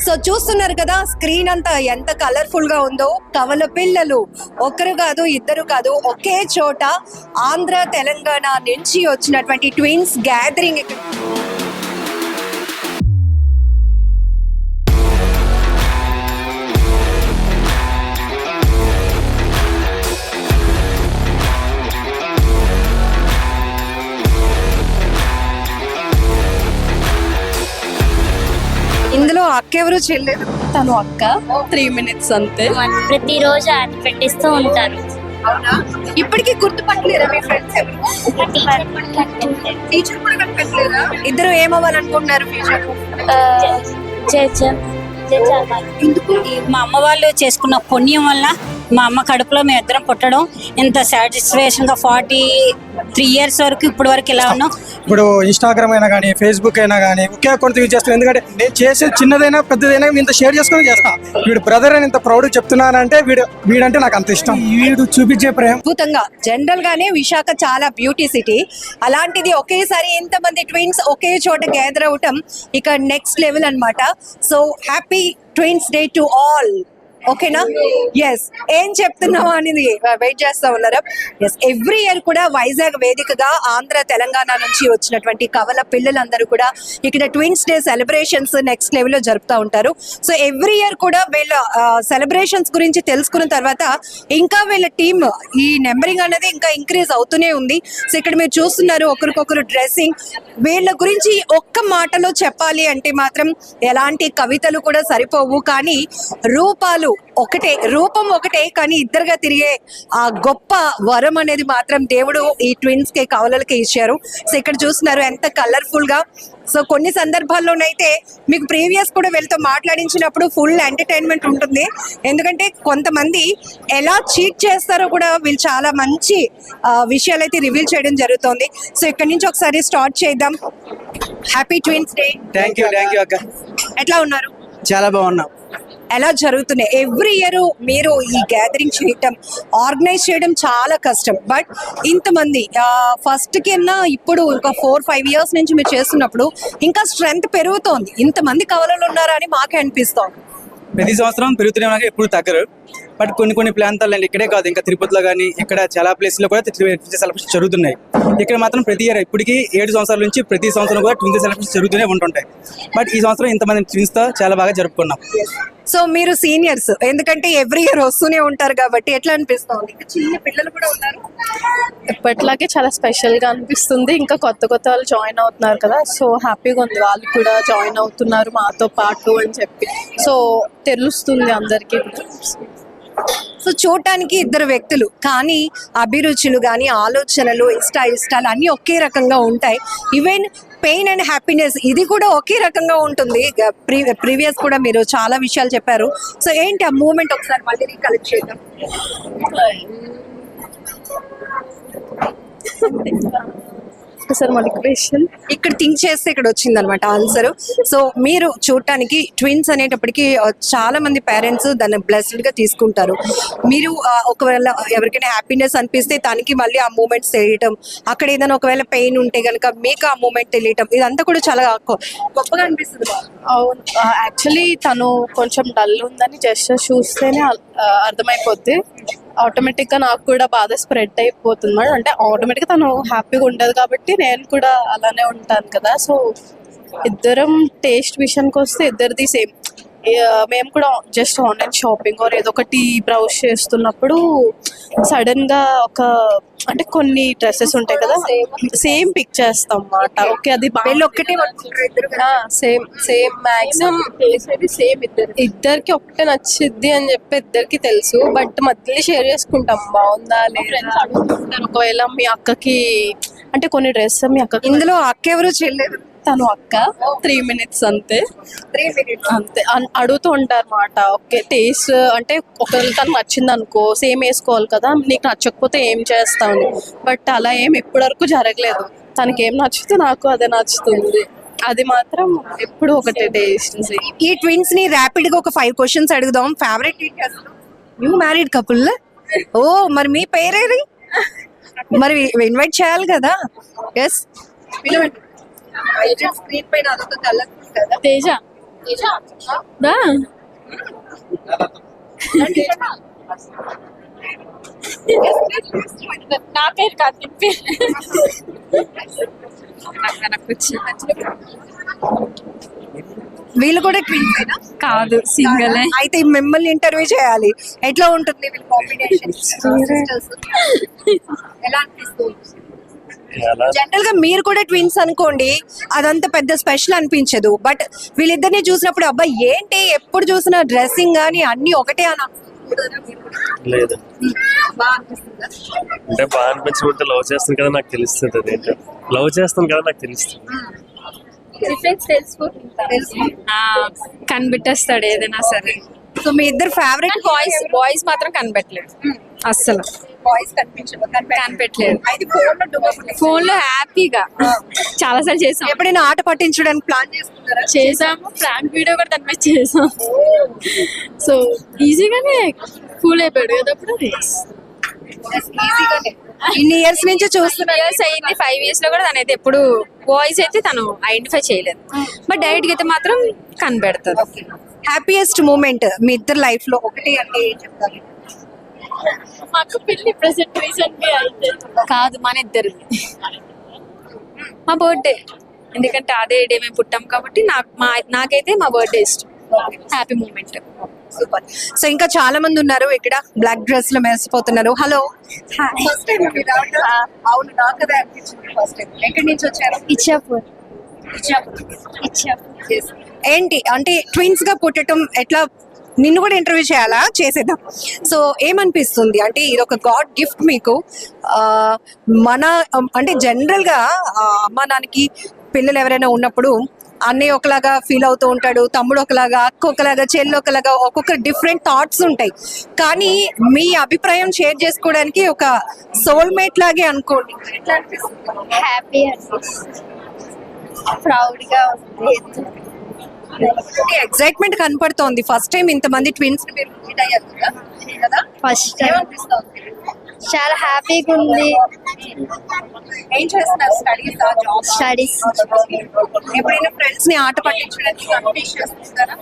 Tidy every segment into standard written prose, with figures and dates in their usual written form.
So చూస్తున్నారు కదా screen అంతా ఎంత కలర్ఫుల్ గా ఉందో. కవల పిల్లలు ఒకరు కాదు ఇద్దరు కాదు, ఒకే చోట ఆంధ్ర తెలంగాణ నుంచి వచ్చినటువంటి ట్విన్స్ గ్యాదరింగ్. ఇందులో అక్క ఎవరు చెల్లెలు? తను అక్క 3 minutes అంతే. ప్రతిరోజు ఆయన పెట్టిస్తూ ఉంటారు. అవునా? ఇప్పటికీ గుర్తుపట్టలేరా మీ ఫ్రెండ్స్ ఎవరు? టీచర్ కూడా కనిపెట్టలేరా? ఇద్దరు ఏమవ్వాలనుకుంటున్నారు ఫ్యూచర్? ఎందుకు? మా అమ్మ వాళ్ళు చేసుకున్న పుణ్యం వల్ల మా అమ్మ కడుపులో మేము ఇద్దరం పుట్టడం ఇంత సాటిస్ఫాక్షన్ గా 43 years వరకు ఇప్పటి వరకు ఇలా ఉన్నాం. ఇప్పుడు ఇన్స్టాగ్రామ్ అయినా కానీ ఫేస్బుక్ అయినా కానీ ఒకే అకౌంట్ యూజ్ చేస్తాను. ఎందుకంటే నేను చేసేది చిన్నదైనా పెద్దదైనా ఇంత షేర్ చేసుకొని చేస్తా. వీడు బ్రదర్ అని ఇంత ప్రౌడ్ చెప్తున్నానంటే వీడంటే నాకు అంత ఇష్టం. వీడు చూపించే ప్రేమ అద్భుతంగా. జనరల్ గానే విశాఖ చాలా బ్యూటీ సిటీ, అలాంటిది ఒకేసారి ఇంతమంది ట్విన్స్ ఒకే చోట గ్యాదర్ అవటం ఇక నెక్స్ట్ లెవెల్ అన్నమాట. So happy twins day to all. ఓకేనా? ఎస్, ఏం చెప్తున్నావా అనేది వెయిట్ చేస్తా ఉన్నారా? ఎస్, ఎవ్రీ ఇయర్ కూడా వైజాగ్ వేదికగా ఆంధ్ర తెలంగాణ నుంచి వచ్చినటువంటి కవల పిల్లలందరూ కూడా ఇక్కడ twins day celebrations next level లో జరుపుతూ ఉంటారు. సో ఎవ్రీ ఇయర్ కూడా వీళ్ళ సెలబ్రేషన్స్ గురించి తెలుసుకున్న తర్వాత ఇంకా వీళ్ళ టీమ్ ఈ నెంబరింగ్ అనేది ఇంకా ఇంక్రీజ్ అవుతూనే ఉంది. సో ఇక్కడ మీరు చూస్తున్నారు ఒకరికొకరు డ్రెస్సింగ్. వీళ్ళ గురించి ఒక్క మాటలో చెప్పాలి అంటే మాత్రం ఎలాంటి కవితలు కూడా సరిపోవు, కానీ రూపాలు ఒకటే, రూపం ఒకటే, కానీ ఇద్దరుగా తిరిగే ఆ గొప్ప వరం అనేది మాత్రం దేవుడు ఈ ట్విన్స్ కి కవలలకి ఇచ్చారు. సో ఇక్కడ చూస్తున్నారు ఎంత కలర్ఫుల్ గా. సో కొన్ని సందర్భాల్లోనైతే మీకు ప్రీవియస్ కూడా వీళ్ళతో మాట్లాడించినప్పుడు ఫుల్ ఎంటర్టైన్మెంట్ ఉంటుంది. ఎందుకంటే కొంతమంది ఎలా చీట్ చేస్తారో కూడా వీళ్ళు చాలా మంచి విషయాలు అయితే రివీల్ చేయడం జరుగుతుంది. సో ఇక్కడ నుంచి ఒకసారి స్టార్ట్ చేద్దాం. Happy twins day. Thank you అక్క. ఎట్లా ఉన్నారు? చాలా బాగున్నాం. ఎలా జరుగుతున్నాయి? ఎవ్రీ ఇయర్ మీరు ఈ గ్యాదరింగ్ చేయటం, ఆర్గనైజ్ చేయడం చాలా కష్టం. బట్ ఇంతమంది ఫస్ట్ కింద ఇప్పుడు ఒక 4-5 years నుంచి మీరు చేస్తున్నప్పుడు ఇంకా స్ట్రెంగ్త్ పెరుగుతోంది. ఇంతమంది కవలలు ఉన్నారా అని మాకే అనిపిస్తోంది. ప్రతి సంవత్సరం పెరుగుతూనే ఉన్నాక ఎప్పుడు తగ్గరు. బట్ కొన్ని ప్రాంతాల్లో ఇక్కడే కాదు, ఇంకా తిరుపతిలో కానీ ఇక్కడ చాలా ప్లేస్లో కూడా సెలబ్రేషన్ జరుగుతున్నాయి. ఇక్కడ మాత్రం ప్రతి ఇయర్ ఇప్పటికీ 7 సంవత్సరాల నుంచి ప్రతి సంవత్సరం కూడా ట్విన్స్ సెలబ్రేషన్ జరుగుతూనే ఉంటుంటాయి. బట్ ఈ సంవత్సరం ఇంతమంది ట్విన్స్తో చాలా బాగా జరుపుకున్నాం. సో మీరు సీనియర్స్, ఎందుకంటే ఎవ్రీ ఇయర్ వస్తూనే ఉంటారు కాబట్టి ఎట్లా అనిపిస్తుంది? చిన్న పిల్లలు కూడా ఉన్నారు. ఎప్పటిలాగే చాలా స్పెషల్ గా అనిపిస్తుంది. ఇంకా కొత్త వాళ్ళు జాయిన్ అవుతున్నారు కదా, సో హ్యాపీగా ఉంది. వాళ్ళు కూడా జాయిన్ అవుతున్నారు మాతో పాటు అని చెప్పి, సో తెలుస్తుంది అందరికీ. సో చూడటానికి ఇద్దరు వ్యక్తులు, కానీ అభిరుచులు కానీ ఆలోచనలు ఇష్టాలు అన్నీ ఒకే రకంగా ఉంటాయి. ఈవెన్ పెయిన్ అండ్ హ్యాపీనెస్ ఇది కూడా ఒకే రకంగా ఉంటుంది. ప్రీవియస్ కూడా మీరు చాలా విషయాలు చెప్పారు. సో ఏంటి ఆ మూమెంట్ ఒకసారి మళ్ళీ రీకలెక్ట్ చేద్దాం. సార్ మళ్ళీ క్వశ్చన్ ఇక్కడ థింక్ చేస్తే ఇక్కడ వచ్చింది అనమాట ఆన్సర్. సో మీరు చూడటానికి ట్విన్స్ అనేటప్పటికి చాలా మంది పేరెంట్స్ దాన్ని బ్లెస్డ్ గా తీసుకుంటారు. మీరు ఒకవేళ ఎవరికైనా హ్యాపీనెస్ అనిపిస్తే తనకి మళ్ళీ ఆ మూమెంట్స్ తెలియటం, అక్కడ ఏదైనా ఒకవేళ పెయిన్ ఉంటే కనుక మీకు ఆ మూమెంట్ తెలియటం, ఇదంతా కూడా చాలా గొప్పగా అనిపిస్తుంది. అవును, యాక్చువల్లీ తను కొంచెం డల్ ఉందని జస్ట్ చూస్తేనే అర్థమైపోద్ది. ఆటోమేటిక్ గా నాకు కూడా బాధ స్ప్రెడ్ అయిపోతుంది. అంటే ఆటోమేటిక్ గా తను హ్యాపీగా ఉండదు కాబట్టి నేను కూడా అలానే ఉంటాను కదా. సో ఇద్దరం టేస్ట్ విషయానికి వస్తే ఇద్దరిది సేమ్. మేము కూడా జస్ట్ ఆన్లైన్ షాపింగ్ ఆర్ ఏదో ఒకటి బ్రౌజ్ చేస్తున్నప్పుడు సడన్ గా అంటే కొన్ని డ్రెస్సెస్ ఉంటాయి కదా, సేమ్ పిక్ చేస్తాం అన్నమాట. ఓకే, అది ఒక్కటే సేమ్ మ్యాక్సిమం సేమ్ ఇద్దరికి ఒకటే నచ్చిద్ది అని చెప్పి ఇద్దరికి తెలుసు. బట్ మధ్యలో షేర్ చేసుకుంటాం బాగుందా లేదా. ఒకవేళ మీ అక్కకి అంటే కొన్ని డ్రెస్ మీ అక్క, ఇందులో అక్క ఎవరు చెల్లెలు? తను అక్క 3 minutes అంతే. 3 minutes అంతే అడుగుతూ ఉంటారు అన్నమాట. ఓకే, టేస్ట్ అంటే ఒకవేళ తనకు నచ్చింది అనుకో సేమ్ వేసుకోవాలి కదా, నీకు నచ్చకపోతే ఏం చేస్తాను. బట్ అలా ఏం ఇప్పటి వరకు జరగలేదు. తనకి ఏం నచ్చితే నాకు అదే నచ్చుతుంది. అది మాత్రం ఎప్పుడు ఒకటే టేస్ట్. ఈ ట్విన్స్ ని ర్యాపిడ్ గా ఒక 5 questions అడుగుదాం. Favourite teachers? New married couple. ఓ, మరి మీ పేరేది? మరి ఇన్వైట్ చేయాలి కదా. ఎస్, స్క్రీన్ పైన అదొక కలర్ఫుల్ కదా. తేజ. నా పేరు కార్తిక్. వీళ్ళు కూడా ట్విన్స్ కాదు, సింగల్. అయితే మిమ్మల్ని ఇంటర్వ్యూ చేయాలి. ఎట్లా ఉంటుంది వీళ్ళ కాంబినేషన్? ఎలా అనిపిస్తుంది? జనరల్ గా మీరు కూడా ట్విన్స్ అనుకోండి, అదంతా పెద్ద స్పెషల్ అనిపించదు. బట్ వీళ్ళిద్దరిని చూసినప్పుడు అబ్బాయి ఏంటి ఎప్పుడు చూసినా డ్రెస్సింగ్ కానీ అన్ని ఒకటే అని లేదు అంటే బాగా అనిపించుకుంటే లవ్ చేస్తాను కదా నాకు తెలుస్తుంది. అదేంటో లవ్ చేస్తాను కదా నాకు తెలుస్తుంది. కనిపెట్టేస్తాడు ఏదైనా సరే. సో మీ ఇద్దరు ఫేవరెట్ బాయ్స్ మాత్రం కనిపెట్టలేదు అస్సలు. బాయ్స్ కనిపెట్టలేదు. అయితే ఫోన్ లో హ్యాపీగా చాలా సార్లు చేసాం. ఎప్పుడైనా ఆట పట్టించడానికి ప్లాన్ చేసుకున్నారా? చేసాము, ప్రాంక్ వీడియో కూడా దాని మీద చేసాం. సో ఈజీగానే కూల్ అయిపోయాడు కదా అప్పుడు. ఇన్ని ఇయర్స్ నుంచి చూస్తున్నా. ఇయర్స్ అయింది, 5 years లో కూడా తను అయితే ఎప్పుడు వాయిస్ అయితే తను ఐడెంటిఫై చేయలేదు. బట్ డైరెక్ట్ గా అయితే మాత్రం కనిపెడతారు. హ్యాపీయెస్ట్ మూమెంట్ మీ ఇద్దరు లైఫ్ లో ఒకటి అంటే ఏం చెప్తారు? మాకు పెళ్లి ప్రెసెంట్ రీసెంట్ అయితే కాదు, మన ఇద్దరు మా బర్త్డే. ఎందుకంటే అదే డే మేము పుట్టాం కాబట్టి నాకైతే మా బర్త్డే ఇష్టం. Happy moment. సూపర్. సో ఇంకా చాలా మంది ఉన్నారు ఇక్కడ బ్లాక్ డ్రెస్ లో మెరిసిపోతున్నారు. హలో. ఫస్ట్ టైం అవును, నాకు అదే అనిపించింది ఫస్ట్ టైం. ఎక్కడి నుంచి వచ్చారు? ఇచ్చాపూర్. ఏంటి అంటే ట్విన్స్ గా పుట్టడం ఎట్లా? నిన్ను కూడా ఇంటర్వ్యూ చేయాలా? చేసేద్దాం. సో ఏమనిపిస్తుంది అంటే ఇది ఒక గాడ్ గిఫ్ట్ మీకు. మన అంటే జనరల్ గా అమ్మ నాన్నకి పిల్లలు ఎవరైనా ఉన్నప్పుడు అన్నయ్య ఒకలాగా ఫీల్ అవుతూ ఉంటాడు, తమ్ముడు ఒకలాగా, అక్క ఒకలాగా, చెల్లి ఒకలాగా, ఒక్కొక్క డిఫరెంట్ థాట్స్ ఉంటాయి. కానీ మీ అభిప్రాయం షేర్ చేసుకోవడానికి ఒక సోల్మేట్ లాగే అనుకోండి. ఎట్లా అనిపిస్తుంది? హ్యాపీ ప్రౌడ్ గా ఉంది. ఎక్సైట్మెంట్ కనపడుతోంది. ఫస్ట్ టైం ఇంతమంది ట్విన్స్ మీట్ అయ్యారు కదా? ఫస్ట్ టైం చాలా హ్యాపీగా ఉంది. ఏం చేస్తున్నారు? Studies, job? స్టడీస్. ఎప్పుడైనా ఫ్రెండ్స్ ని ఆట పట్టించడానికి కన్ఫ్యూజ్ చేస్తున్నారా?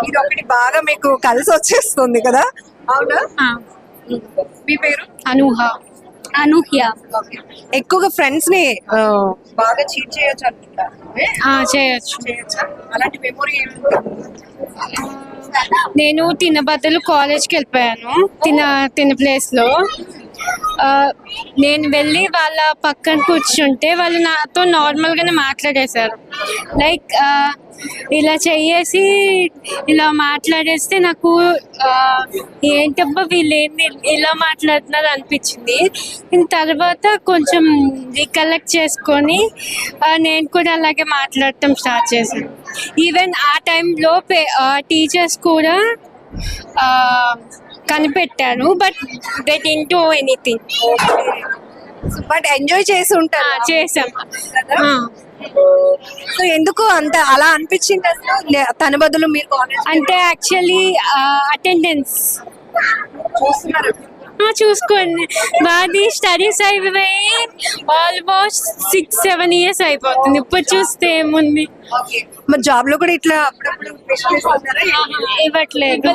ఇది ఒకటి బాగా మీకు కలిసి వచ్చేస్తుంది కదా? అవునా? మీ పేరు? అనూహ్య. ఎక్కువగా ఫ్రెండ్స్ ని బాగా చీట్ చేయొచ్చు అనుకుంటా. చేయొచ్చు. అలాంటి మెమొరీ నేను తిన్న బదులు కాలేజ్కి వెళ్ళిపోయాను. తిన్న ప్లేస్ లో నేను వెళ్ళి వాళ్ళ పక్కన కూర్చుంటే వాళ్ళు నాతో నార్మల్ గానే మాట్లాడేశారు. లైక్ ఇలా చెయ్యేసి ఇలా మాట్లాడేస్తే నాకు ఏంటబ్బా వీళ్ళు ఏంది ఇలా మాట్లాడుతున్నారు అనిపించింది. తర్వాత కొంచెం రికలెక్ట్ చేసుకొని నేను కూడా అలాగే మాట్లాడటం స్టార్ట్ చేశాను. ఈవెన్ ఆ టైంలో టీచర్స్ కూడా కనిపెట్టాను. But they didn't know anything. But enjoy చేసి ఉంటారు. చేసాం. సో ఎందుకు అంత అలా అనిపించింది అసలు? తన బదులు మీరు అంటే యాక్చువల్లీ అటెండెన్స్ చూస్తున్నారు. చూసుకోండి, మాది స్టడీస్ అయిపోయి ఆల్మోస్ట్ 6-7 years అయిపోతుంది. ఇప్పుడు చూస్తే ఏముంది. మరి జాబ్ లో కూడా ఇట్లా అప్పుడప్పుడు ఇవ్వట్లేదు.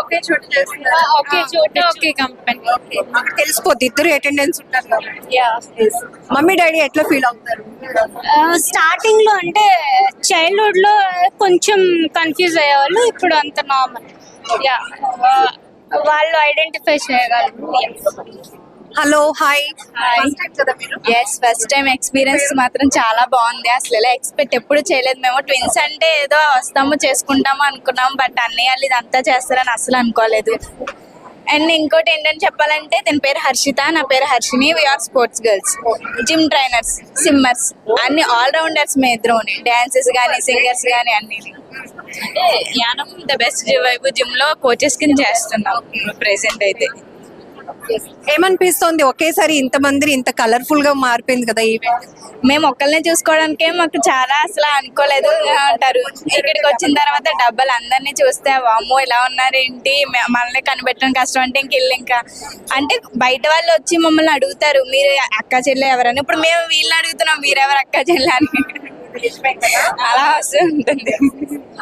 ఒకే చోట చేస్తున్నారా? ఒకే చోట ఒకే కంపెనీ. అక్కడ తెలిసిపోద్ది ఇద్దరు అటెండెన్స్ ఉంటారు. మమ్మీ డాడీ ఎట్లా ఫీల్ అవుతారు? స్టార్టింగ్ లో అంటే చైల్డ్హుడ్ లో కొంచెం కన్ఫ్యూజ్ అయ్యేవాళ్ళు, ఇప్పుడు అంత నార్మల్. వాళ్ళు ఐడెంటిఫై చేయగలరు. Hello, hi. First time experience మాత్రం చాలా బాగుంది. అసలు ఇలా ఎక్స్పెక్ట్ ఎప్పుడు చేయలేదు. మేము ట్విన్స్ అంటే ఏదో వస్తాము చేసుకుంటాము అనుకున్నాం. బట్ అన్నయ్య వాళ్ళు ఇదంతా చేస్తారని అసలు అనుకోలేదు. అండ్ ఇంకోటి ఏంటని చెప్పాలంటే తన పేరు హర్షిత, నా పేరు Harshini. We are sports girls, gym trainers, swimmers, అన్ని ఆల్రౌండర్స్. మేము ఇద్దరు డాన్సెస్ కానీ సింగర్స్ కానీ అన్ని. అంటే యానం ద బెస్ట్ వైపు జిమ్ లో కోచెస్ కింద చేస్తున్నాం ప్రెసెంట్ అయితే. ఏమనిపిస్తుంది ఒకేసారి ఇంతమంది ఇంత కలర్ఫుల్ గా మారిపోయింది కదా ఈవెంట్? మేము ఒక్కళ్ళనే చూసుకోవడానికే మాకు చాలా అసలు అనుకోలేదు అంటారు. ఇక్కడికి వచ్చిన తర్వాత డబ్బులు అందరినీ చూస్తే అమ్మో ఇలా ఉన్నారు ఏంటి, మనల్ని కనిపెట్టడం కష్టం అంటే ఇంకా అంటే బయట వాళ్ళు వచ్చి మమ్మల్ని అడుగుతారు మీరు అక్క చెల్లె ఎవరని. ఇప్పుడు మేము వీళ్ళని అడుగుతున్నాం మీరెవరు అక్క చెల్లె అని. అలా వస్తే ఉంటుంది.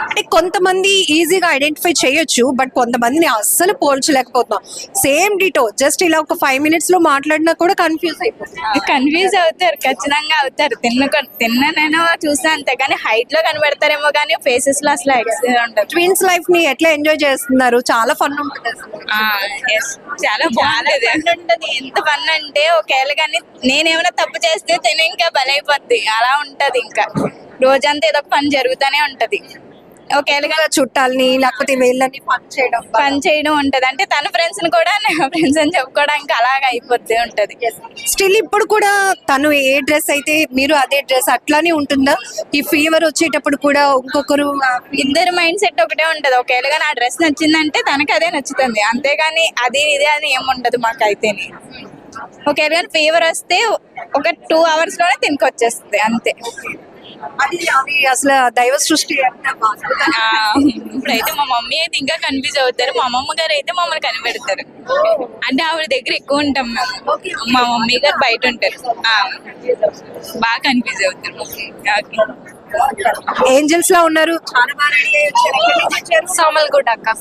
అంటే కొంతమంది ఈజీగా ఐడెంటిఫై చేయొచ్చు, బట్ కొంతమందిని అస్సలు పోల్చలేకపోతున్నాం. సేమ్ డిటో, జస్ట్ ఇలా ఒక 5 minutes లో మాట్లాడినా కూడా కన్ఫ్యూజ్ అయిపోతుంది. కన్ఫ్యూజ్ అవుతారు, ఖచ్చితంగా అవుతారు. తిన్ననైనా చూస్తే అంతే, కానీ హైట్ లో కనబడతారేమో కానీ ఫేసెస్ లో అసలు ఉండదు. ట్విన్స్ లైఫ్ ని ఎట్లా ఎంజాయ్ చేస్తున్నారు? చాలా ఫన్ ఉంటుంది అసలు. చాలా బాగుంటది ఉంటది. ఎంత ఫన్ అంటే ఒకవేళ కానీ నేనేమైనా తప్పు చేస్తే తిని ఇంకా బలైపోద్ది, అలా ఉంటది. ఇంకా రోజంతా ఏదో ఒక పని జరుగుతూనే ఉంటది. ఒకవేళ ఇంకా చుట్టాలని లేకపోతే వీళ్ళని పని చేయడం ఉంటది. అంటే తన ఫ్రెండ్స్ ని కూడా నా ఫ్రెండ్స్ అని చెప్పుకోవడానికి అలాగ అయిపోద్ది ఉంటది. స్టిల్ ఇప్పుడు కూడా తను ఏ డ్రెస్ అయితే మీరు అదే డ్రెస్ అట్లానే ఉంటుందా? ఈ ఫీవర్ వచ్చేటప్పుడు కూడా ఇంకొకరు ఇద్దరు మైండ్ సెట్ ఒకటే ఉంటది. ఒకవేళ నా డ్రెస్ నచ్చిందంటే తనకి అదే నచ్చుతుంది, అంతేగాని అది ఇది అని ఏముండదు మాకైతేని. ఒకవేళ కానీ ఫీవర్ వస్తే ఒక 2 hours లోనే తినికొచ్చేస్తుంది అంతే. అది అసలు దైవ సృష్టి. ఇప్పుడైతే మా మమ్మీ అయితే ఇంకా కన్ఫ్యూజ్ అవుతారు, మా అమ్మమ్మ గారు అయితే మమ్మల్ని కనిపెడతారు. అంటే ఆవిడ దగ్గర ఎక్కువ ఉంటాం మేము, మా మమ్మీ గారు బయట ఉంటారు. బాగా కన్ఫ్యూజ్ అవుతారు. ఏంజల్స్ లా ఉన్నారు. చాలా బాగా సోమల్గూడ అక్క.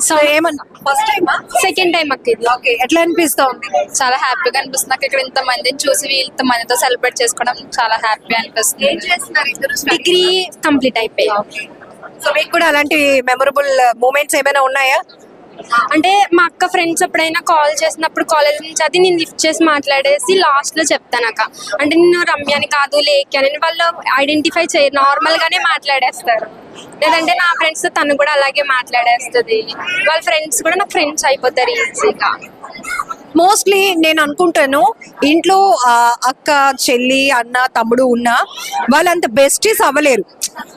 సో ఏమన్నా ఫస్ట్ టైమా సెకండ్ టైం అక్క ఇది. ఓకే, ఎట్లా అనిపిస్తా ఉంది? చాలా హ్యాపీగా అనిపిస్తుంది నాకు. ఇక్కడ ఇంత మందిని చూసి ఇంత మందితో సెలబ్రేట్ చేసుకోవడం చాలా హ్యాపీ అనిపిస్తుంది. ఏం చేస్తున్నారు ఇద్దరు? డిగ్రీ కంప్లీట్ అయిపోయి. సో మీకు కూడా అలాంటి మెమరబుల్ మూమెంట్స్ ఏమైనా ఉన్నాయా? అంటే మా అక్క ఫ్రెండ్స్ ఎప్పుడైనా కాల్ చేసినప్పుడు కాలేజ్ నుంచి అది నేను లిఫ్ట్ చేసి మాట్లాడేసి లాస్ట్ లో చెప్తానక్క. అంటే నేను రమ్యాని కాదు లేఖ అని వాళ్ళు ఐడెంటిఫై చేయరు, నార్మల్ గానే మాట్లాడేస్తారు. లేదంటే నా ఫ్రెండ్స్ తో తను కూడా అలాగే మాట్లాడేస్తుంది. వాళ్ళ ఫ్రెండ్స్ కూడా నాకు ఫ్రెండ్స్ అయిపోతారు ఈజీగా. మోస్ట్లీ నేను అనుకుంటాను ఇంట్లో అక్క చెల్లి అన్న తమ్ముడు ఉన్నా వాళ్ళంత బెస్టీస్ అవ్వలేరు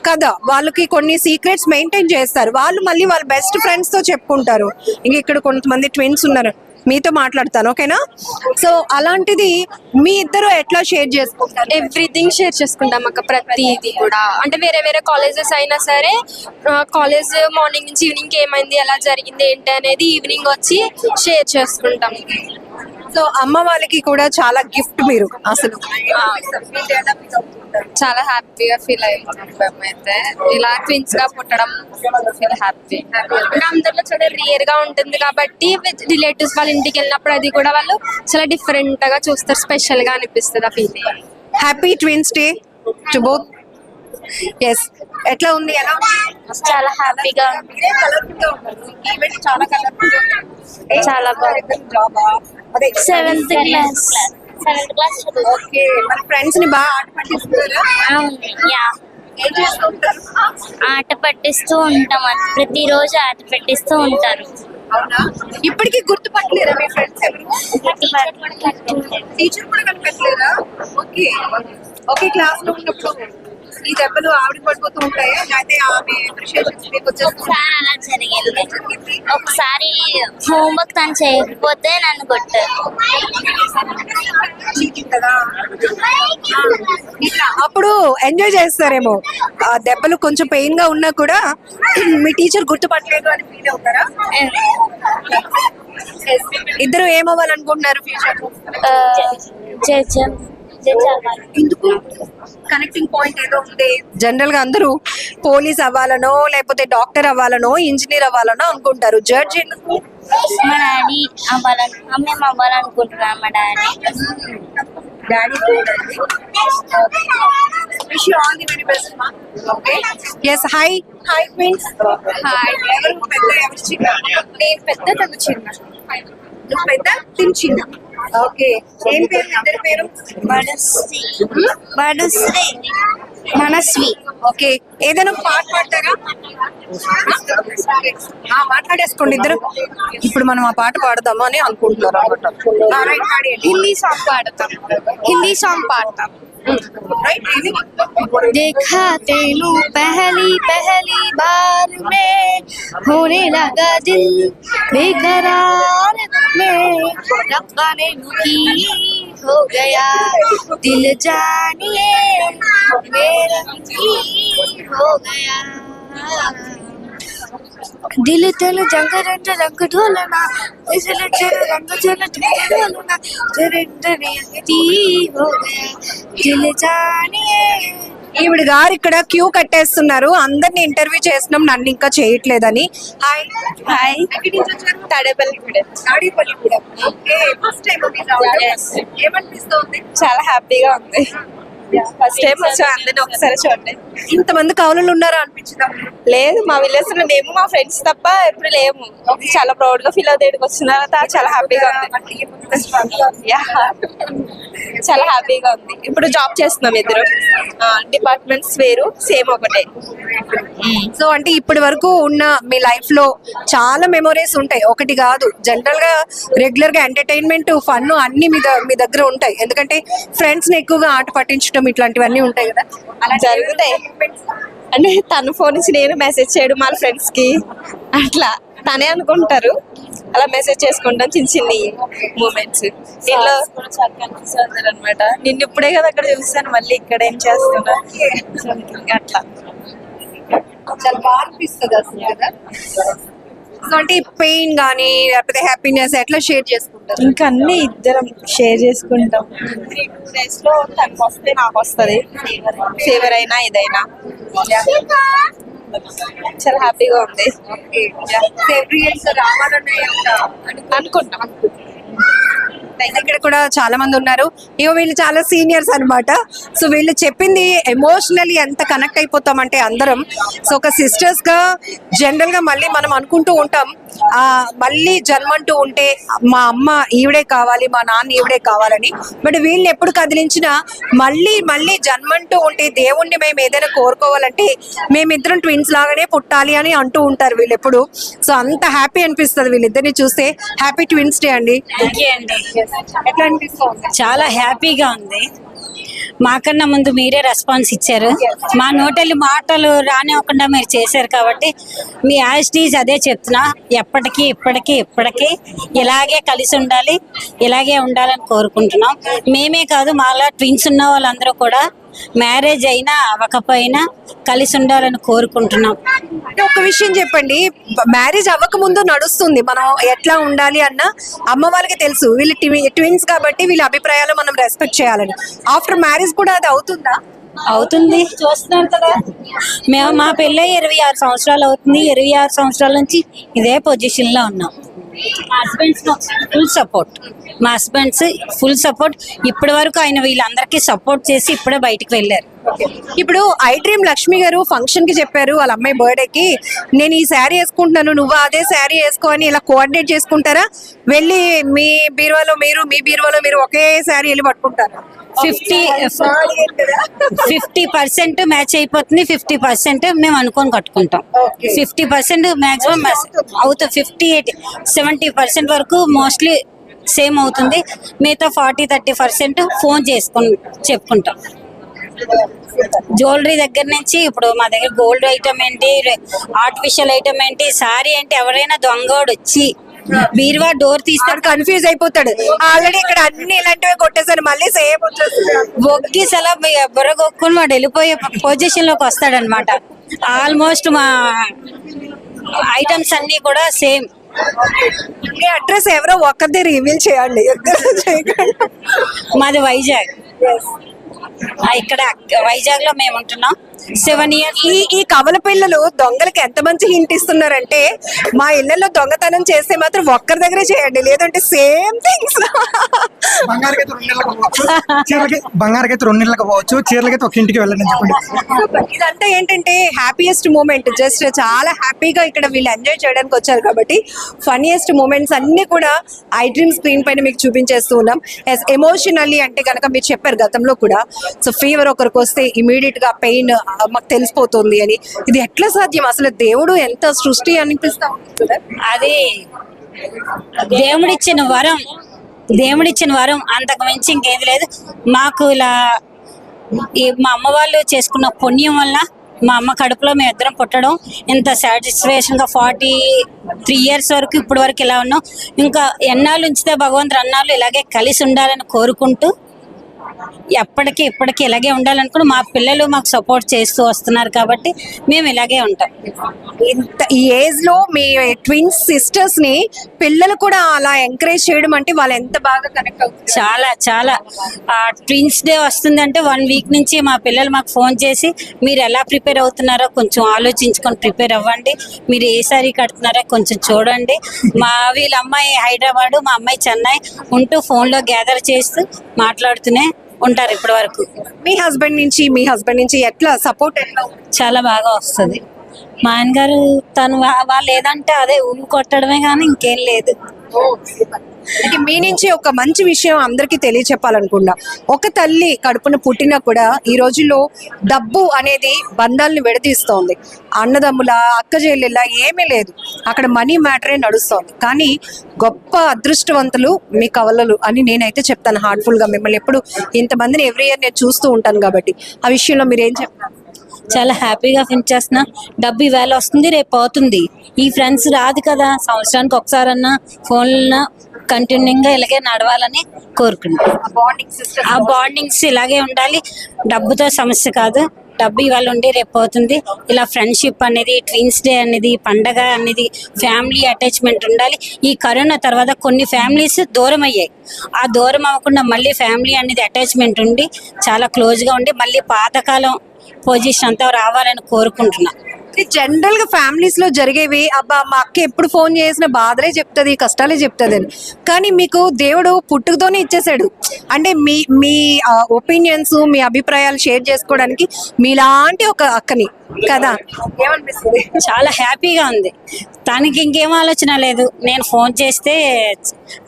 కదా. వాళ్ళకి కొన్ని సీక్రెట్స్ మెయింటైన్ చేస్తారు, వాళ్ళు మళ్ళీ వాళ్ళ బెస్ట్ ఫ్రెండ్స్ తో చెప్పుకుంటారు. ఇంక ఇక్కడ కొంతమంది ట్విన్స్ ఉన్నారు, మీతో మాట్లాడతాను ఓకేనా? సో అలాంటిది మీ ఇద్దరు ఎట్లా షేర్ చేసుకుంటారు? ఎవ్రీథింగ్ షేర్ చేసుకుంటాం అక్క, ప్రతిది కూడా. అంటే వేరే వేరే కాలేజెస్ అయినా సరే కాలేజ్ మార్నింగ్ నుంచి ఈవినింగ్ ఏమైంది, ఎలా జరిగింది ఏంటి అనేది ఈవినింగ్ వచ్చి షేర్ చేసుకుంటాం. సో అమ్మ వాళ్ళకి కూడా చాలా గిఫ్ట్ మీరు అసలు. చాలా హ్యాపీగా ఫీల్ అవుతున్నాం అయితే. ఇలా ట్విన్స్ గా పుట్టడం ఫీల్ హ్యాపీ. అందరిలో చాలా రియర్ గా ఉంటుంది కాబట్టి రిలేటివ్స్ వాళ్ళ ఇంటికి వెళ్ళినప్పుడు అది కూడా వాళ్ళు చాలా డిఫరెంట్ గా చూస్తారు, స్పెషల్ గా అనిపిస్తుంది ఆ feeling. Happy twins day to both. Yes, ఎట్లా ఉంది? ఎలా ఉంది? చాలా హ్యాపీగా ఈవెంట్ చాలా కలర్ఫుల్. చాలా బాగుంది. అదే 7th class. ఓకే, మన ఫ్రెండ్స్ ని బాగా ఆట పట్టిస్తున్నారా? ఏం చేస్తుంటారు? ఆట పట్టిస్తూ ఉంటాం, ప్రతిరోజు ఆట పెట్టిస్తూ ఉంటారు. అవునా? ఇప్పటికీ గుర్తుపట్టలేరా మీ ఫ్రెండ్స్ ఎవరు? టీచర్ కూడా కనిపెట్టలేరా? Okay okay. క్లాస్ లో ఉన్నప్పుడు ఈ దెబ్బలు ఆవిడ పడిపోతూ ఉంటాయా, లేకపోతే ఆమె అప్రిషియేషన్స్ మీకు వచ్చేస్తుంటాయా? ఒకసారి అలా జరిగింది. ఒకసారి హోంవర్క్ తను చేయకపోతే నన్ను కొట్టారు. కదా. ఇట్లా అప్పుడు ఎంజాయ్ చేస్తారేమో. ఆ దెబ్బలు కొంచెం పెయిన్ గా ఉన్నా కూడా మీ టీచర్ గుర్తుపట్టలేదు అని ఫీల్ అవుతారా? ఇద్దరు ఏమవ్వాలనుకుంటున్నారు ఫ్యూచర్? ఎందుకు? కనెక్టింగ్ పాయింట్ ఏదో ఉంది. జనరల్ గా అందరూ పోలీస్ అవ్వాలనో లేకపోతే డాక్టర్ అవ్వాలనో ఇంజనీర్ అవ్వాలనో అనుకుంటారు. జడ్జ్ ఎందుకు? మా డాడీ మేము అవ్వాలనుకుంటున్నాం. మా daddy wish you all the very best. Okay. Yes, hi hi twins. Hi. ఎవరు పెద్ద ఎవరు చిన్న? నేను పెద్ద, తను చిన్న. నువ్వు పెద్ద, తిని చిన్న. ఓకే. ఏం పేరు ఇద్దరి పేరు? మనస్వి. ఓకే. ఏదైనా ఒక పాట పాడతారా? మాట్లాడేసుకోండి ఇద్దరు. ఇప్పుడు మనం ఆ పాట పాడదాము అని అనుకుంటున్నారు అనమాట. హిందీ సాంగ్ పాడతాం. హిందీ సాంగ్ పాడతాం. देखा तेनू पहली पहली बार में होने लगा दिल बेकरार में रब्बा ने की हो गया दिल जानिए मेरा की हो गया दिल तल जंग रंग रंग ढोलना इसल चल रंग चल ढोलना चरंदरी हो गया दिल जानिए ఈవిడ గారు ఇక్కడ క్యూ కట్టేస్తున్నారు, అందరిని ఇంటర్వ్యూ చేస్తున్నాం, నన్ను ఇంకా చేయట్లేదని. Hi. Hi. Tadepalligudem. Tadepalligudem. Okay, first time ఏమనిపిస్తుంది? చాలా హ్యాపీగా ఉంది. ఫస్ట్ టైం వచ్చా, అందరిని ఒకసారి చూడండి. ఇంతమంది కవులు ఉన్నారా అనిపించిందా? లేదు, మా విలేజ్ లో మేము మా ఫ్రెండ్స్ తప్ప ఎప్పుడు లేము. చాలా ప్రౌడ్ గా ఫీల్ అవుతుంది. ఇక్కడికి వచ్చిన తర్వాత చాలా హ్యాపీగా ఉంది. Yeah. చాలా హ్యాపీగా ఉంది. ఇప్పుడు జాబ్ చేస్తున్నాం ఇద్దరు, డిపార్ట్మెంట్స్ వేరు, సేమ్ ఒకటే. సో అంటే ఇప్పటి వరకు ఉన్న మీ లైఫ్ లో చాలా మెమొరీస్ ఉంటాయి, ఒకటి కాదు. జనరల్ గా రెగ్యులర్ గా ఎంటర్టైన్మెంట్, ఫన్ అన్ని మీ దగ్గర ఉంటాయి, ఎందుకంటే ఫ్రెండ్స్ ని ఎక్కువగా ఆట పట్టించడం ఇట్లాంటివన్నీ ఉంటాయి కదా, అలా జరుగుతాయి. అంటే తను ఫోన్ నుంచి నేను మెసేజ్ చేయడం వాళ్ళ ఫ్రెండ్స్ కి, అట్లా తనే అనుకుంటారు, అలా మెసేజ్ చేసుకుంటాం. చిన్న చిన్ని మూమెంట్స్ ఇంట్లో అనమాట. నిన్ను ఇప్పుడే కదా అక్కడ చూసాను, మళ్ళీ ఇక్కడ ఏం చేస్తున్నా అట్లా చాలా బాగా అనిపిస్తుంది అసలు కదా. సో అంటే పెయిన్ కానీ లేకపోతే హ్యాపీనెస్ ఎట్లా షేర్ చేసుకుంటారు? ఇంకా అన్ని ఇద్దరం షేర్ చేసుకుంటాం. 3-2 days లో తనకు వస్తే నాకు వస్తుంది, ఫీవర్ అయినా ఇదైనా. చాలా హ్యాపీగా ఉంది. అనుకుంటాం. ఇక్కడ కూడా చాలా మంది ఉన్నారు. ఇక వీళ్ళు చాలా సీనియర్స్ అన్నమాట. సో వీళ్ళు చెప్పింది ఎమోషనల్లీ ఎంత కనెక్ట్ అయిపోతామంటే అందరం. సో ఒక సిస్టర్స్ గా జనరల్ గా మళ్ళీ మనం అనుకుంటూ ఉంటాం, మళ్ళీ జన్మంటూ ఉంటే మా అమ్మ ఈవిడే కావాలి, మా నాన్న ఈవిడే కావాలని. బట్ వీళ్ళని ఎప్పుడు కదిలించినా మళ్ళీ జన్మంటూ ఉంటే దేవుణ్ణి మేము ఏదైనా కోరుకోవాలంటే మేమిద్దరం ట్విన్స్ లాగానే పుట్టాలి అని అంటూ ఉంటారు వీళ్ళు ఎప్పుడు. సో అంత హ్యాపీ అనిపిస్తుంది వీళ్ళిద్దరిని చూస్తే. హ్యాపీ ట్విన్స్ డే అండి. ఎట్లా అనిపిస్తుంది? చాలా హ్యాపీగా ఉంది. మాకన్నా ముందు మీరే రెస్పాన్స్ ఇచ్చారు, మా నోటెళ్ళి మాటలు రానివ్వకుండా మీరు చేశారు కాబట్టి మీ యాజిటీస్ అదే చెప్తున్నా. ఎప్పటికీ ఇప్పటికీ ఇలాగే కలిసి ఉండాలి, ఇలాగే ఉండాలని కోరుకుంటున్నాం. మేమే కాదు, మాలా ట్విన్స్ ఉన్న వాళ్ళందరూ కూడా మ్యారేజ్ అయినా అవ్వకపోయినా కలిసి ఉండాలని కోరుకుంటున్నాం. అంటే ఒక విషయం చెప్పండి, మ్యారేజ్ అవ్వక ముందు నడుస్తుంది మనం ఎట్లా ఉండాలి అన్న అమ్మ వాళ్ళకి తెలుసు, వీళ్ళు ట్విన్స్ కాబట్టి వీళ్ళ అభిప్రాయాలు మనం రెస్పెక్ట్ చేయాలని. ఆఫ్టర్ మ్యారేజ్ కూడా అది అవుతుందా? అవుతుంది, చూస్తున్నారు కదా. మేము మా పెళ్ళి 26 సంవత్సరాలు అవుతుంది. 26 సంవత్సరాల నుంచి ఇదే పొజిషన్ లో ఉన్నాం. మా హస్బెండ్స్ ఫుల్ సపోర్ట్. ఇప్పటి వరకు ఆయన వీళ్ళందరికీ సపోర్ట్ చేసి ఇప్పుడే బయటకు వెళ్ళారు. ఇప్పుడు ఐ డ్రీమ్ లక్ష్మి గారు ఫంక్షన్ కి చెప్పారు వాళ్ళ అమ్మాయి బర్త్డేకి, నేను ఈ శారీ వేసుకుంటున్నాను, నువ్వు అదే శారీ వేసుకో అని ఇలా కోఆర్డినేట్ చేసుకుంటారా? వెళ్ళి మీ బీరువాలో మీరు, మీ బీరువాలో మీరు ఒకే శారీ వెళ్ళి పట్టుకుంటారా? 50% మ్యాచ్ అయిపోతుంది, 50% మేము అనుకొని కట్టుకుంటాం. 50% మాక్సిమం అవుతుంది. 58-70% వరకు మోస్ట్లీ సేమ్ అవుతుంది. మిగతా 40-30% ఫోన్ చెప్పుకుంటాం. జ్యువెలరీ దగ్గర నుంచి ఇప్పుడు మా దగ్గర గోల్డ్ ఐటమ్ ఏంటి, ఆర్టిఫిషియల్ ఐటమ్ ఏంటి, సారీ ఏంటి, ఎవరైనా దొంగోడు వచ్చి బీరువా డోర్ తీస్తాడు, కన్ఫ్యూజ్ అయిపోతాడు. ఆల్రెడీ ఇక్కడ అన్ని ఇలాంటివి కొట్టేసారు, మళ్ళీ సేమ్ బొగ్గి సలా బుర్రగొక్కుని వాడు వెళ్ళిపోయే పొజిషన్ లోకి వస్తాడనమాట. ఆల్మోస్ట్ మా ఐటమ్స్ అన్ని కూడా సేమ్. మీ అడ్రస్ ఎవరో ఒక్కరిదే రివీల్ చేయండి. మాది వైజాగ్. ఇక్కడ వైజాగ్ లో మేము ఉంటున్నాం 7 years. ఈ కవల పిల్లలు దొంగలకి ఎంత మంచి హింట్ ఇస్తున్నారంటే, మా ఇళ్లలో దొంగతనం చేస్తే మాత్రం ఒక్కరి దగ్గరే చేయండి, లేదంటే సేమ్ థింగ్స్. బంగారకైతే 2 నెలలకు పోవచ్చు, చీరలకైతే ఒక ఇంటికి వెళ్ళండి చెప్పండి. ఇదంతా ఏంటంటే హ్యాపీయెస్ట్ మూమెంట్. జస్ట్ చాలా హ్యాపీగా ఇక్కడ వీళ్ళు ఎంజాయ్ చేయడానికి వచ్చారు కాబట్టి ఫన్నీయెస్ట్ మూమెంట్స్ అన్ని కూడా ఐ డ్రీమ్ స్క్రీన్ పైన మీకు చూపించేస్తూ ఉన్నాం. ఎమోషనల్లీ అంటే కనుక మీరు చెప్పారు గతంలో కూడా, సో ఫీవర్ ఒకరికి వస్తే ఇమీడియట్ గా పెయిన్ మాకు తెలిసిపోతుంది అని. ఇది ఎట్లా సాధ్యం? అసలు దేవుడు ఎంత సృష్టి అనిపిస్తా ఉంటుంది. అది దేవుడిచ్చిన వరం, అంతకు మించి ఇంకేది లేదు. మాకు ఇలా మా అమ్మ వాళ్ళు చేసుకున్న పుణ్యం వల్ల మా అమ్మ కడుపులో మేము ఇద్దరం పుట్టడం, ఇంత సాటిస్ఫాక్షన్ గా 43 years వరకు ఇప్పటి వరకు ఇలా ఉన్నాం. ఇంకా ఎన్నాళ్ళు ఉంచితే భగవంతుడు అన్నాళ్ళు ఇలాగే కలిసి ఉండాలని కోరుకుంటూ ఎప్పటికీ ఇప్పటికీ ఇలాగే ఉండాలనుకుని మా పిల్లలు మాకు సపోర్ట్ చేస్తూ వస్తున్నారు కాబట్టి మేము ఇలాగే ఉంటాం. ఇంత ఈ ఏజ్ లో మీ ట్విన్స్ సిస్టర్స్ ని పిల్లలు కూడా అలా ఎంకరేజ్ చేయడం అంటే వాళ్ళు ఎంత బాగా కనెక్ట్ అవుతుంది. చాలా చాలా ట్విన్స్ డే వస్తుందంటే 1 వీక్ నుంచి మా పిల్లలు మాకు ఫోన్ చేసి మీరు ఎలా ప్రిపేర్ అవుతున్నారో కొంచెం ఆలోచించుకొని ప్రిపేర్ అవ్వండి, మీరు ఏ సారీ కడుతున్నారో కొంచెం చూడండి. వీళ్ళ అమ్మాయి హైదరాబాద్, మా అమ్మాయి చెన్నై ఉంటూ ఫోన్లో గ్యాదర్ చేస్తూ మాట్లాడుతూనే ఉంటారు ఇప్పటి వరకు. మీ హస్బెండ్ నుంచి ఎట్లా సపోర్ట్ ఎట్లా ఉంది? చాలా బాగా వస్తుంది. మా ఆయన గారు తను వాళ్ళు ఏదంటే అదే కొట్టడమే కానీ ఇంకేం లేదు. అంటే మీ నుంచి ఒక మంచి విషయం అందరికీ తెలియచెప్పాలనుకున్నా, ఒక తల్లి కడుపున పుట్టినా కూడా ఈ రోజుల్లో డబ్బు అనేది బంధాలను విడదీస్తోంది. అన్నదమ్ముల అక్క చెల్లెళ్ళ ఏమీ లేదు, అక్కడ మనీ మ్యాటరే నడుస్తోంది. కానీ గొప్ప అదృష్టవంతులు మీ కవలలు అని నేనైతే చెప్తాను హార్ట్ఫుల్ గా. మిమ్మల్ని ఎప్పుడు ఇంతమందిని ఎవ్రీ ఇయర్ నేను చూస్తూ ఉంటాను కాబట్టి ఆ విషయంలో మీరు ఏం చెప్తారు? చాలా హ్యాపీగా ఫీల్ చేస్తున్నా. డబ్బు ఇవాళ వస్తుంది రేపు పోతుంది, ఈ ఫ్రెండ్స్ రాదు కదా, సంవత్సరానికి ఒకసారన్నా ఫోన్లో కంటిన్యూగా ఇలాగే నడవాలని కోరుకుంటున్నాను. ఆ బాండింగ్స్ ఇలాగే ఉండాలి. డబ్బుతో సమస్య కాదు, డబ్బు ఇవాళ ఉండి రేపు పోతుంది. ఇలా ఫ్రెండ్షిప్ అనేది, ట్విన్స్ డే అనేది, పండగ అనేది, ఫ్యామిలీ అటాచ్మెంట్ ఉండాలి. ఈ కరోనా తర్వాత కొన్ని ఫ్యామిలీస్ దూరం అయ్యాయి, ఆ దూరం అవ్వకుండా మళ్ళీ ఫ్యామిలీ అనేది అటాచ్మెంట్ ఉండి చాలా క్లోజ్గా ఉండి మళ్ళీ పాతకాలం పొజిషన్ అంతా రావాలని కోరుకుంటున్నా. జనరల్ గా ఫ్యామిలీస్ లో జరిగేవి, అబ్బా మా అక్క ఎప్పుడు ఫోన్ చేసిన బాధలే చెప్తుంది, కష్టాలే చెప్తుంది అని. కానీ మీకు దేవుడు పుట్టుకతోనే ఇచ్చేసాడు. అంటే మీ ఒపీనియన్స్, మీ అభిప్రాయాలు షేర్ చేసుకోవడానికి మీలాంటి ఒక అక్కని కదా. ఏమనిపిస్తుంది? చాలా హ్యాపీగా ఉంది. తనకి ఇంకేం ఆలోచన లేదు. నేను ఫోన్ చేస్తే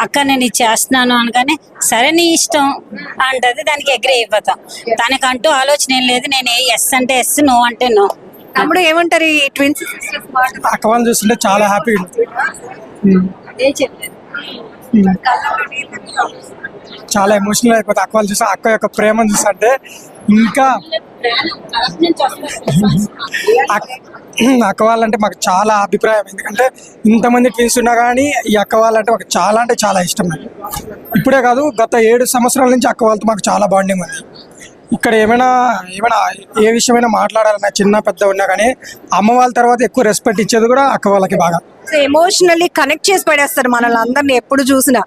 అక్క నేను ఇది చేస్తున్నాను అనగానే సరే నీ ఇష్టం అంటది, దానికి అగ్రీ అయిపోతాం. తనకంటూ ఆలోచన ఏం లేదు. నేను ఎస్ అంటే ఎస్, నో అంటే నో. తమ్ముడు ఏమంటారు ఈ ట్విన్స్? అక్క వాళ్ళని చూస్తుంటే చాలా హ్యాపీగా చాలా ఎమోషనల్ అయిపోతుంది. అక్క వాళ్ళు చూస్తే అక్క యొక్క ప్రేమను చూస్తుంటే ఇంకా అక్క వాళ్ళంటే మాకు చాలా అభిప్రాయం. ఎందుకంటే ఇంతమంది ట్విన్స్ ఉన్నా కానీ ఈ అక్క వాళ్ళంటే మాకు చాలా అంటే చాలా ఇష్టం. ఇప్పుడే కాదు, గత 7 సంవత్సరాల నుంచి అక్క వాళ్ళతో మాకు చాలా బాండింగ్ ఉంది. ఇక్కడ ఏమైనా ఏ విషయమైనా మాట్లాడాలన్నా చిన్న పెద్ద ఉన్నా కానీ అమ్మ వాళ్ళ తర్వాత ఎక్కువ రెస్పెక్ట్ ఇచ్చేది కూడా అక్క వాళ్ళకి బాగా. ఎమోషనల్లీ కనెక్ట్ చేసి పడేస్తారు మనల్ని అందరినీ ఎప్పుడు చూసినా.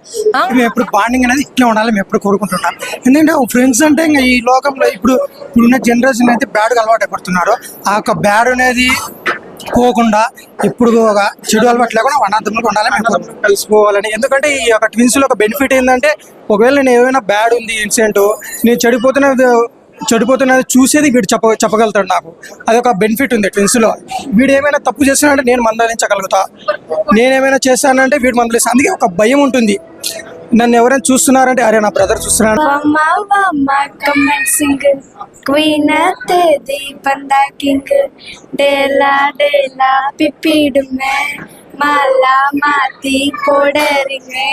మేము ఎప్పుడు బాండింగ్ అనేది ఇట్లా ఉండాలి, మేము ఎప్పుడు కోరుకుంటున్నాం. ఎందుకంటే ఫ్రెండ్స్ అంటే ఇంకా ఈ లోకంలో ఇప్పుడున్న జనరేషన్ అయితే బ్యాడ్గా అలవాటు పడుతున్నారు. ఆ యొక్క బ్యాడ్ అనేది పోకుండా ఇప్పుడు ఒక చెడు అలవాటు లేకుండా అనాథములుగా ఉండాలి, మేము కలిసిపోవాలని. ఎందుకంటే ఈ యొక్క ట్విన్స్లో ఒక బెనిఫిట్ ఏంటంటే ఒకవేళ నేను ఏమైనా బ్యాడ్ ఉంది ఇన్సిడెంట్, నేను చెడిపోతున్నది చూసేది వీడు చెప్పగలుగుతాడు. నాకు అదొక బెనిఫిట్ ఉంది ట్విన్స్లో. వీడు ఏమైనా తప్పు చేస్తానంటే నేను మందలించగలుగుతా, నేనేమైనా చేస్తానంటే వీడు మందలిస్తా. అందుకే ఒక భయం ఉంటుంది. నన్ను ఎవరైనా చూస్తున్నారంటే అరే నా బ్రదర్ చూస్తున్నాడు. Mala mati koderinge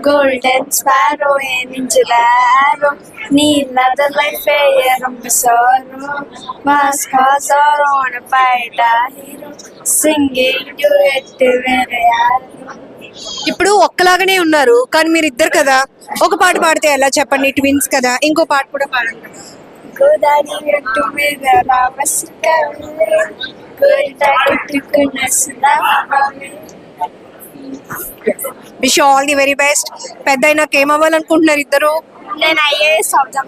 golden sparrow ninjularo Nila the life erumbisoro Mascas are on a fight hero singing duet vereyaro. ఇప్పుడు ఒక్కలాగానే ఉన్నారు కానీ మీరు ఇద్దరు కదా, ఒక పాట పాడితే ఎలా చెప్పండి? ట్విన్స్ కదా, ఇంకో పాట కూడా పాడండి. Godani to me the Ramasika wish all the very best. పెద్ద అయినాక ఏమవ్వాలనుకుంటున్నారు ఇద్దరు? నేను ఐఏఎస్ అవుతాం.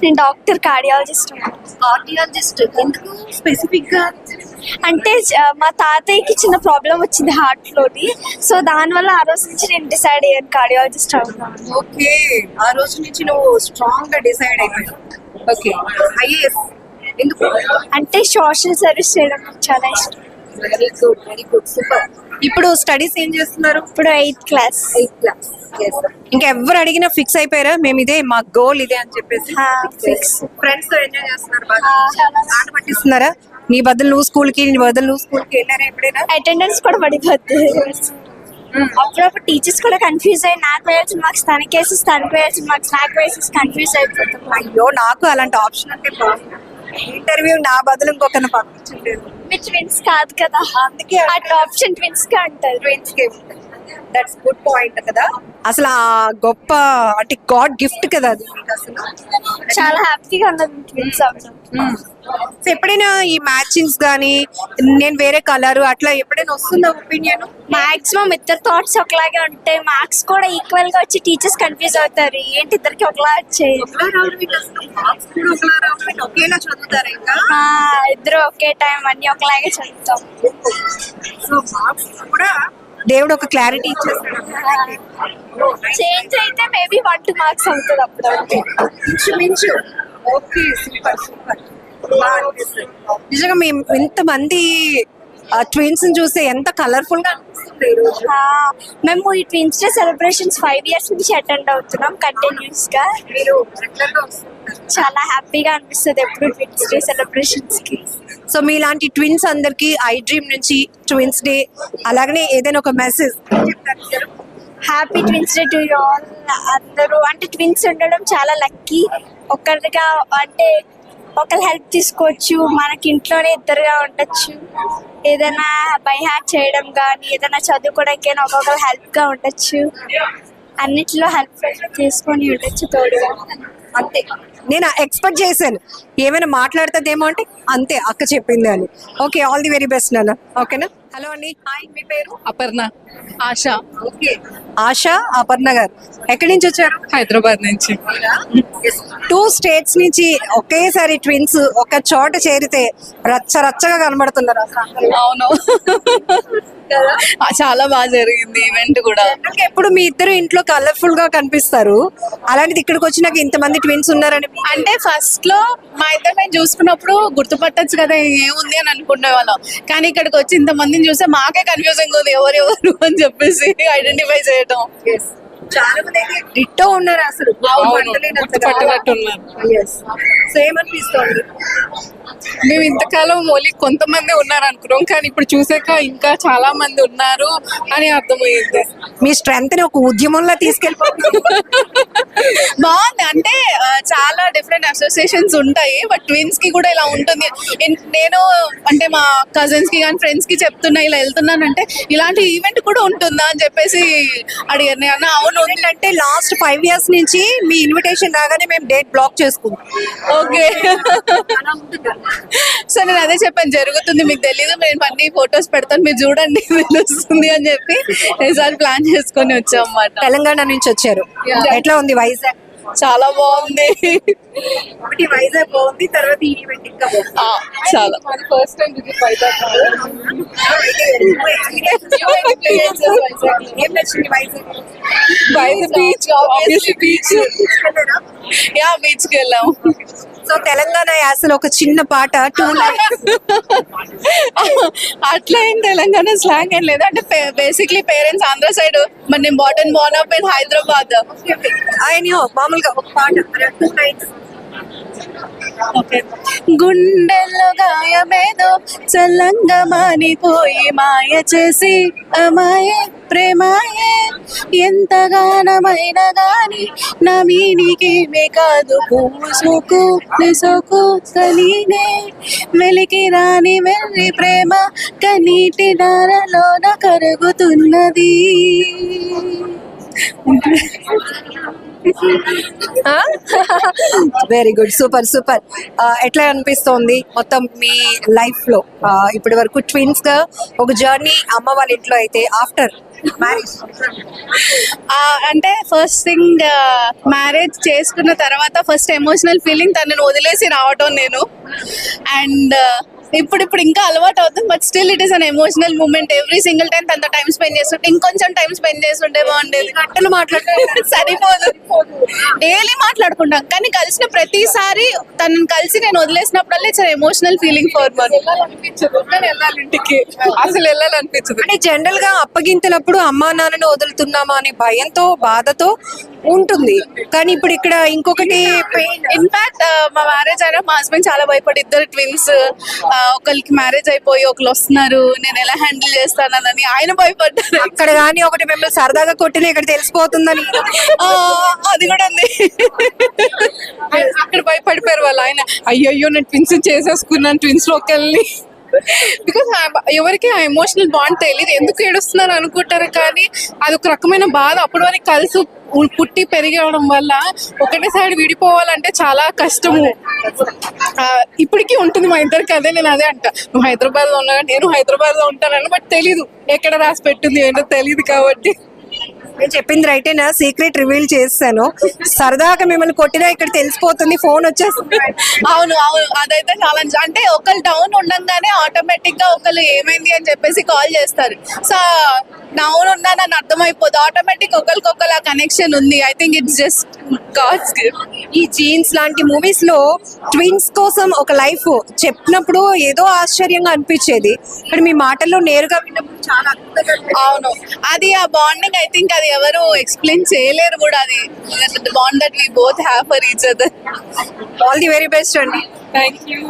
నేను డాక్టర్, కార్డియాలజిస్ట్. ఎందుకు స్పెసిఫిక్ గా? అంటే మా తాతయ్యకి చిన్న ప్రాబ్లం వచ్చింది హార్ట్ లోని, సో దానివల్ల ఆ రోజు నుంచి నేను డిసైడ్ అయ్యాను కార్డియాలజిస్ట్ అవుతాను. ఓకే, ఆ రోజు నుంచి నువ్వు స్ట్రాంగ్ గా డిసైడ్ అయిపోయావు. ఓకే, ఐఏఎస్ ఎందుకు? అంటే సోషల్ సర్వీస్ చేయడం నాకు చాలా ఇష్టం. Very good, super. ఇప్పుడు స్టడీస్ ఏం చేస్తున్నారు? ఇప్పుడు 8th క్లాస్. ఇంకా ఎవరు అడిగినా ఫిక్స్ అయిపోయారా మేము ఇదే మా గోల్ ఇదే అని చెప్పేసి? ఫిక్స్. ఫ్రెండ్స్ తో ఎంజాయ్ చేస్తున్నారు బాగా? ఆట పట్టిస్తున్నారా? నీ బదులు నువ్వు స్కూల్ కి వెళ్ళారా ఎప్పుడైనా? అటెండెన్స్ కూడా పడిపోతుంది. అప్పుడప్పుడు టీచర్స్ కూడా కన్ఫ్యూజ్ అయ్యి నాకు వేయాల్సిన మార్క్స్ తనకి వేసి తనకు వేయాల్సిన మార్క్స్ నాకు వేసి కన్ఫ్యూజ్ అయిపోతుంది. అయ్యో, నాకు అలాంటి ఆప్షన్ అంటే ఇంటర్వ్యూ నా బదులు ఇంకొకరిని పంపించలేదు. మీ ట్విన్స్ కాదు కదా, అందుకే ఆ ఆప్షన్ ట్విన్స్ గా ఉంటుంది. ట్విన్స్ కి దట్స్ గుడ్ పాయింట్ కదా. అసలు ఆ గొప్ప అంటే గాడ్ గిఫ్ట్ కదా అది మీకు అసలు. చాలా హ్యాపీగా ఉన్నది ట్విన్స్ అవ్వడం. సో ఎప్పుడైనా ఈ మ్యాచింగ్స్ కానీ నేను వేరే కలర్ అట్లా ఎప్పుడైనా వస్తుందా ఒపీనియన్? మాక్సిమం ఇద్దరు థాట్స్ ఒకలాగే ఉంటాయి. మార్క్స్ కూడా ఈక్వల్ గా వచ్చి టీచర్స్ కన్ఫ్యూజ్ అవుతారు, ఏంటి ఇద్దరికి ఒకలా వచ్చాయి. ఒకేలా చదువుతారు ఇంకా. ఇద్దరు ఒకే టైం అన్ని ఒకలాగే చదువుతాం. సో మార్క్స్ కూడా దేవుడు ఒక క్లారిటీ ఇచ్చేస్తాడు. చేంజ్ అయితే మేబీ 1 2 మార్క్స్ అవుతుంది అప్పుడు. ఇంచుమించు. Okay, super super. నిజంగా మేము ఇంతమంది ట్విన్స్ చూస్తే ఎంత కలర్ఫుల్ గా అనిపిస్తుంది ఈ రోజు. మేము ఈ ట్విన్స్ డే సెలబ్రేషన్స్ 5 years నుంచి అటెండ్ అవుతున్నాం కంటిన్యూస్ గా. మీరు రెగ్యులర్ గా వస్తుంటారు. చాలా హ్యాపీగా అనిపిస్తుంది ఎప్పుడు ట్విన్స్ డే సెలబ్రేషన్స్ కి. సో మీలాంటి ట్విన్స్ అందరికి ఐ డ్రీమ్ నుంచి ట్విన్స్ డే అలాగనే ఏదైనా ఒక మెసేజ్ చెప్తారు. Happy twins day to you all. అందరూ అంటే ట్విన్స్ ఉండడం చాలా లక్కీ. ఒకరిగా అంటే ఒకరు హెల్ప్ తీసుకోవచ్చు, మనకి ఇంట్లోనే ఇద్దరుగా ఉండొచ్చు. ఏదైనా బై హార్ట్ చేయడం కానీ ఏదైనా చదువుకోవడానికైనా ఒక్కొక్కరు హెల్ప్ గా ఉండొచ్చు. అన్నిట్లో హెల్ప్ తీసుకొని ఉండొచ్చు తోడుగా. అంతే, నేను ఎక్స్పెక్ట్ చేశాను ఏమైనా మాట్లాడుతుందేమో అంటే అంతే అక్క చెప్పింది అని. Okay, all the very best నాన్న. ఓకేనా. హలో అండి, హాయ్, మీ పేరు? అపర్ణ, ఆశ, ఓకే, ఆశ, అపర్ణ గారు ఎక్కడి నుంచి వచ్చారు? హైదరాబాద్ నుంచి. 2 states నుంచి ఒకేసారి ట్విన్స్ ఒక చోట చేరితే రచ్చ రచ్చగా కనబడుతున్నారు అసలు. అవును, చాలా బాగా జరిగింది ఈవెంట్ కూడా. అంటే ఎప్పుడు మీ ఇద్దరు ఇంట్లో కలర్ఫుల్ గా కనిపిస్తారు, అలాంటిది ఇక్కడికి వచ్చినాక ఇంతమంది ట్విన్స్ ఉన్నారని అంటే ఫస్ట్ లో మా ఇద్దరు మేము చూసుకున్నప్పుడు గుర్తుపట్టచ్చు కదా ఏముంది అని అనుకునే వాళ్ళం. కానీ ఇక్కడికి వచ్చి ఇంతమందిని చూస్తే మాకే కన్ఫ్యూజింగ్ ఉంది ఎవరెవరు అని చెప్పేసి ఐడెంటిఫై చేయడం. చాలా మంది అయితే డిట్టో ఉన్నారు అసలు. గుర్తుపట్టినట్టున్నారు. సో ఏమనిపిస్తుంది? మేము ఇంతకాలం ఓన్లీ కొంతమంది ఉన్నారు అనుకున్నాం, కానీ ఇప్పుడు చూసాక ఇంకా చాలా మంది ఉన్నారు అని అర్థమయ్యింది. మీ స్ట్రెంత్ ని ఒక ఉద్యమంలో తీసుకెళ్ళిపోతుంది. బాగుంది. అంటే చాలా డిఫరెంట్ అసోసియేషన్స్ ఉంటాయి, బట్ ట్విన్స్ కి కూడా ఇలా ఉంటుంది. నేను అంటే మా కజిన్స్ కి కానీ ఫ్రెండ్స్ కి చెప్తున్నా ఇలా వెళ్తున్నానంటే ఇలాంటి ఈవెంట్ కూడా ఉంటుందా అని చెప్పేసి అడిగారు. నేను అవును అంటే లాస్ట్ 5 years నుంచి మీ ఇన్విటేషన్ రాగానే మేము డేట్ బ్లాక్ చేసుకుంటాం. ఓకే. సో నేను అదే చెప్పాను, జరుగుతుంది మీకు తెలీదు, నేను అన్ని ఫొటోస్ పెడతాను మీరు చూడండి తెలుస్తుంది అని చెప్పి ఈసారి ప్లాన్ చేసుకొని వచ్చాం అన్నమాట. తెలంగాణ నుంచి వచ్చారు. ఎట్లా ఉంది వైజాగ్? చాలా బాగుంది. ఒకటి వైజాగ్ బాగుంది, తర్వాత ఈ ఈవెంట్ ఇంకా చాలా ఫస్ట్ టైం ఏం నచ్చింది Vizag? Beach, obviously beach. Yeah, beach కి వెళ్ళాం. సో తెలంగాణ యాసలో ఒక చిన్న పాట 2 lines. అట్లా ఏం తెలంగాణ స్లాంగ్ ఏం లేదు. అంటే బేసిక్లీ పేరెంట్స్ ఆంధ్ర సైడ్, మరి నేను బోర్న్ అప్ ఇన్ హైదరాబాద్. ఆయన మామూలుగా ఒక పాట 2 lines. గుండెల్లో గాయమేదో చల్లంగా మానిపోయి మాయ చేసి అమాయే ప్రేమాయే ఎంతగానమైన గాని నా మీనికేమే కాదు పువ్వు సోకు నిసోకు కలీనే వెలికి రాని వెళ్ళి ప్రేమ కనీటి నారలోన కరుగుతున్నది. Very good, super super. ఎట్లా అనిపిస్తోంది మొత్తం మీ లైఫ్ లో ఇప్పటి వరకు ట్విన్స్ గా ఒక జర్నీ? అమ్మ వాళ్ళ ఇంట్లో అయితే ఆఫ్టర్ మ్యారేజ్ అంటే ఫస్ట్ థింగ్ మ్యారేజ్ చేసుకున్న తర్వాత ఫస్ట్ ఎమోషనల్ ఫీలింగ్ తనని వదిలేసి రావటం నేను. అండ్ ఇప్పుడు ఇంకా అలవాటు అవుతుంది, but still it is an emotional moment. Every single time తనతో టైం స్పెండ్ చేస్తుంటే ఇంకొంచెం టైం స్పెండ్ చేస్తుంటే బాగుండేది. గంటలు మాట్లాడితే సరిపోదు, డైలీ మాట్లాడుకుంటాం, కానీ కలిసిన ప్రతిసారి తనని కలిసి నేను వదిలేసినప్పుడల్లా it's emotional feeling for Mann. ఇంటికి అసలు వెళ్ళాలనిపించదు. అంటే జనరల్ గా అప్పగింతలప్పుడు అమ్మా నాన్నని వదులుతున్నామా అనే భయంతో బాధతో ఉంటుంది, కానీ ఇప్పుడు ఇక్కడ ఇంకొకటి ఇన్ఫాక్ట్ మా మ్యారేజ్ అయినా మా హస్బెండ్ చాలా భయపడి, ఇద్దరు ట్విన్స్, ఒకరికి మ్యారేజ్ అయిపోయి ఒకరు వస్తున్నారు, నేను ఎలా హ్యాండిల్ చేస్తానని ఆయన భయపడ్డారు. అక్కడ కానీ ఒకటి మిమ్మల్ని సరదాగా కొట్టిన ఇక్కడ తెలిసిపోతుందని అది కూడా ఉంది. అక్కడ భయపడిపోయారు వాళ్ళు. ఆయన అయ్యయ్యో నేను ట్విన్స్ చేసేసుకున్నాను, ట్విన్స్ లోకి వెళ్ళి బికాస్ ఎవరికి ఆ ఎమోషనల్ బాండ్ తెలియదు, ఎందుకు ఏడుస్తున్నారు అనుకుంటారు, కానీ అది ఒక రకమైన బాధ. అప్పటి వరకు కలిసి పుట్టి పెరిగడం వల్ల ఒకటేసారి విడిపోవాలంటే చాలా కష్టము. ఇప్పటికీ ఉంటుంది మా ఇద్దరికి. అదే నేను అదే అంట, నువ్వు హైదరాబాద్ లో ఉన్నా, నేను హైదరాబాద్ లో ఉంటానని, బట్ తెలీదు ఎక్కడ రాసి పెట్టింది ఏంటో తెలియదు. కాబట్టి నేను చెప్పింది రైటేనా? సీక్రెట్ రివీల్ చేస్తాను. సరదాగా మిమ్మల్ని కొట్టినా ఇక్కడ తెలిసిపోతుంది, ఫోన్ వచ్చేస్తుంది. అవును అవును, అదైతే చాలా అంటే ఒకళ్ళు డౌన్ ఉండంగానే ఆటోమేటిక్ గా ఒకళ్ళు ఏమైంది అని చెప్పేసి కాల్ చేస్తారు. సో డౌన్ ఉన్నా నన్ను అర్థమైపోతుంది, ఆటోమేటిక్ ఒకరికొకరు ఆ కనెక్షన్ ఉంది. I think it's just God's gift. ఈ జీన్స్ లాంటి మూవీస్ లో ట్విన్స్ కోసం ఒక లైఫ్ చెప్పినప్పుడు ఏదో ఆశ్చర్యంగా అనిపించేది, ఇక్కడ మీ మాటల్లో నేరుగా విన్నప్పుడు చాలా అద్భుతంగా అనిపించింది. అవును, అది ఆ బాండింగ్ ఐ థింక్ అది ఎవరు ఎక్స్ప్లెయిన్ చేయలేరు కూడా. అది bond that we both have for each other. All the very best అండి. Thank you.